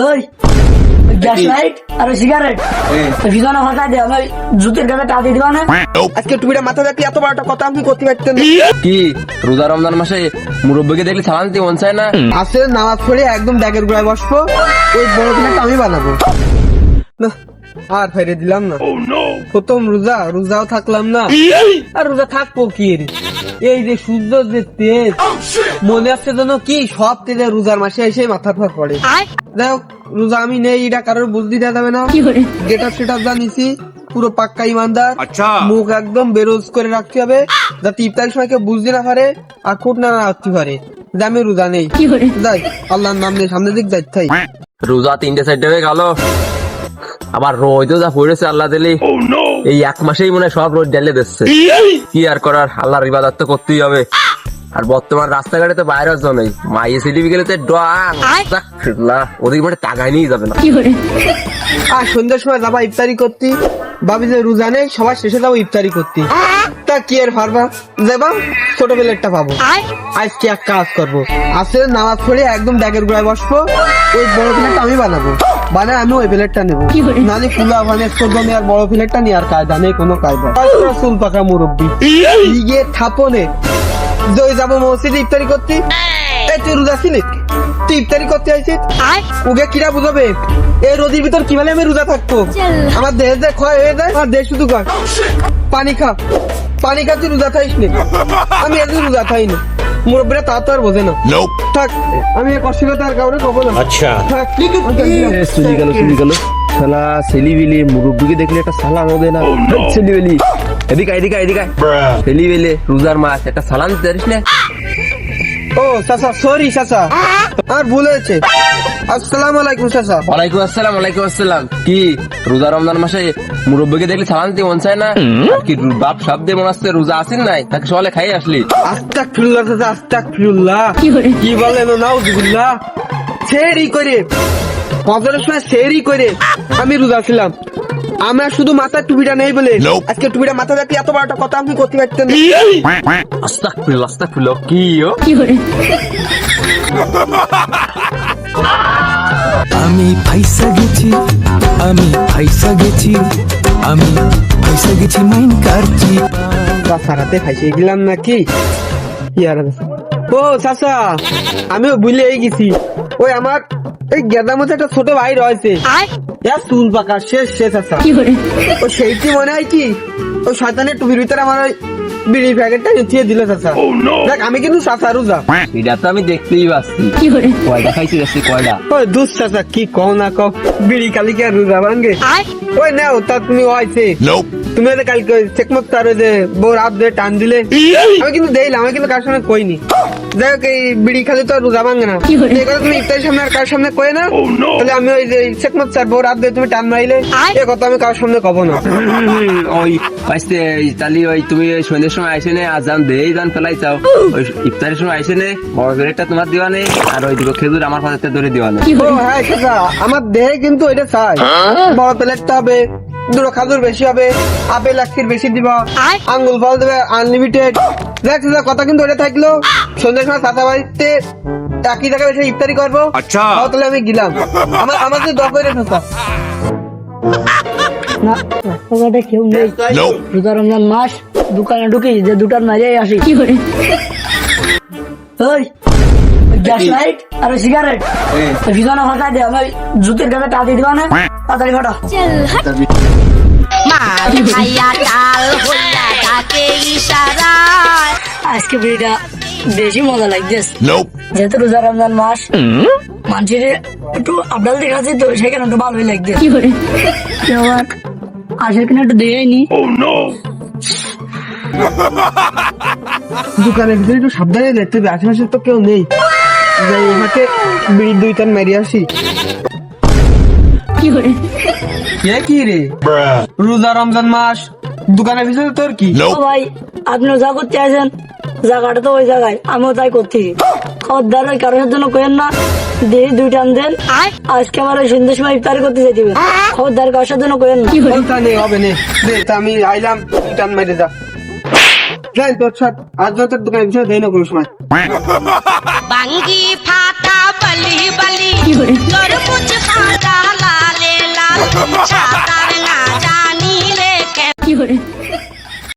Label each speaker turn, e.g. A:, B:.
A: ওই gas light আর cigarette পিছনে ফাঁকা দে আমার জুতের গায়ে টাকা দিবা না।
B: আজকে টুপিটা মাথা রাখলে এত বড় একটা কথা আপনি করতে পারতেন
C: কি রোজা রমজান মাসে মুরব্বীকে দেখলে সালাম দিতে মন চায় না?
B: আসলে নামাজ পড়ে একদম ব্যাগের গোড়ায় বসবো, ওই বড় প্লেটটা আমি বানাবো না। আর ফেরে দিলাম না, প্রথম রোজাও থাকলাম না, আর রোজা থাকবো কি রে? এই যে সূর্য যে তেজ, মনে আসছে যেন কি সব তেজে রোজার মাসে এসে মাথার পর পড়ে। যাই হোক, রোজা আমি নেই এটা কারোর বুঝতে দেওয়া যাবে না। গেটার সেটার জানিছি পুরো পাক্কা ইমানদার, মুখ একদম বেরোজ করে রাখতে হবে যাতে ইফতারের সময় কেউ বুঝতে না পারে আর খুব না রাখতে পারে যে আমি রোজা নেই। যাই আল্লাহর নাম নিয়ে সামনের দিক যাই।
C: রোজা 3টে 4টে হয়ে গেল, আবার রোদ যা পড়েছে আল্লাহ দিলি এই এক মাসেই মনে হয় সব রোদ ঢেলে দিচ্ছে। কি আর করার, আল্লাহর ইবাদত তো করতেই হবে। আর বর্তমান রাস্তাঘাটে তো বাইরের জন্য নেই, মাইয়ে সিটি বিকেলে ওদিক মানে টাকায় নিয়ে যাবে না।
B: আর সন্ধ্যার সময় যাবা ইফতারি করতে, ভাবি যে রোজা নেই সবার শেষে যাবো ইফতারি করতে। তা কি আর পারবা, যাবা ছোট প্লেটটা পাবো। আজকে এক কাজ করবো, আসলে নামাজ পড়ে একদম ব্যাগের গোড়ায় বসবো, ওই বড় প্লেটটা আমি বানাবো, বানায় আমি ওই প্লেটটা নেবো। নালে ফুলা মানে ছোট আর বড় প্লেটটা নিয়ে আর কায়দা নেই, কোনো কায়দা। চুল পাকা মুরব্বী লিগে থাপনে জয় যাবো মসজিদে ইফতারি করতে। তুই রোজা ছিলি, তুই ইফতারি করতে আইছিস, ওকে কিরা বুঝাবে এই রোদের ভিতর কিভাবে আমি রোজা থাকবো? আমার দেহ যে ক্ষয় হয়ে যায়, আমার দেহ শুধু কয় পানি খা, পানি খা, তুই রোজা খাইস নি। আমি একদিন রোজা খাই না, মুরব্বীরা তা তো আর বোঝে না। থাক, আমি কষ্ট করে তার কাউরে কবো না।
C: আচ্ছা
B: চলে
C: গেল শালা ছেলিবেলে মুরব্বীকে দেখলে একটা সালাম হবে না? ছেলিবেলি এদিকে ছেলিবেলে রোজার মাস একটা সালাম দিতে পারিস না?
B: ও চাচা, সরি চাচা, আর ভুল হয়েছে। আসসালামু আলাইকুম চাচা।
C: ওয়ালাইকুম আসসালাম। কি রোজা রমজান মাসে মুরব্বীকে দেখলে সালাম দিতে মন চায় না? আর কি বাপ সব দিয়ে মনে হচ্ছে রোজা আসেন নাই, তাকে সকালে খাই আসলি?
B: আস্তাগফিরুল্লাহ চাচা, আস্তাগফিরুল্লাহ। কি বলেন নাউজুবিল্লাহ। সেহরি করে ফজরের সময় সেহরি করে আমি রোজা ছিলাম। আমরা শুধু মাথার টুপিটা নেই বলে আজকে টুপিটা মাথা রাখলে এত বড় একটা কথা আপনি করতে পারতেন।
C: আস্তাগফিরুল্লাহ। কি
D: আমি ফাইসা গেছি মাইন কারছি
B: সারাতে ফাইসে গেলাম নাকি? ও চাচা, আমিও ভুলে গেছি, ওই আমার এই গেদার মধ্যে একটা ছোট ভাই রয়েছে, চুল পাকা শেষ চাচা। ও সেইটি মনে হয় কি ওই শয়তানের টুপির ভিতরে আমার ওই বিড়ি প্যাকেটটা নিয়ে দিল চাচা। দেখ আমি কিন্তু চাচা রোজা,
C: এটা তো আমি দেখতেই পাচ্ছি। কয়টা খাইছি দেখছি, কয়টা?
B: ওই দুধ চাচা কি কও না কও, বিড়ি কালিকে আর রোজা ভাঙ্গে। ওই নাও তা তুমি হয়েছে, তুমি কালকে চেকমত তার ওই যে বউ রাত ধরে টান দিলে, আমি কিন্তু দিলাম, আমি কিন্তু কার সামনে কইনি। যাই হোক, এই বিড়ি খালি তো আর রোজা ভাঙে না, এই কথা তুমি ইফতারের সামনে আর কার সামনে কয়ে না, তাহলে আমি ওই যে চেকমত তার বউ রাত ধরে তুমি টান মারিলে এ কথা আমি কার সামনে কব না।
C: ওই পাইছে তালি ওই তুমি সন্ধ্যের সময় আইসে নে আজান দেই জান ফেলাই চাও, ওই ইফতারের সময় আইসে নে বড় প্লেটটা তোমার দিবা নেই, আর ওই দুটো খেজুর আমার পাশে ধরে দিবা নেই।
B: ও হ্যাঁ চাচা, আমার দেহে কিন্তু এটা চাই, বড় প্লেটটা হবে, দুটো খাজুর বেশি হবে, আপেল আখির বেশি দিবা, আঙ্গুল ফল দেবে আনলিমিটেড। দেখ কথা কিন্তু ওটা থাকলো, সন্ধ্যার সময় চাচা বাড়িতে একই জায়গায় এসে ইফতারি করবো। আচ্ছা তাহলে আমি গেলাম, আমাদের দশ করে চাচা।
A: না রাস্তাঘাটে কেউ নেই, রোজা রমজান মাস, দোকানে ঢুকি যে দুটার মাঝে আসি। ওই গ্যাস লাইট আর সিগারেট পিছনে ফাঁকা দে আমার জুতের গায়ে টাকা দিবা না। তাড়াতাড়ি ফাটা। আজকে বিড়িটা বেশি মজা লাগছে, যেহেতু রোজা রমজান মাস মানুষের একটু আবদাল দেখাচ্ছে তো সেখানে একটু ভালোই লাগছে। আবার আসার কিনা একটু দেয়নি।
B: দোকানের ভিতরে একটু সাবধানে দেখতে হবে, আশেপাশে তো কেউ নেই, যাই এখানে বিড়ির দুই টান মেরে আসি। কি রে রোজা রমজান মাস, দোকানের ভিতরে তোর কি?
A: ভাই আপনিও যা করতে আছেন, জায়গাটা তো ওই জায়গায়, আমিও তাই করছি। খবরদার ওই কারোর জন্য কেন না, দিয়ে দুই টান দেন, আজকে আমার ওই সন্ধ্যের সময় ইফতারি করতে যেতে হবে, খবরদার কারোর জন্য কেন না।
B: হবে না, আমি আইলাম, দুই টান মেরে যা। তোর সাথে আজ তোর দোকানের ভিতরে দেয় না কোনো সময়।
E: বাঙ্গি ফাটা বলি সাঁতার না জানিলে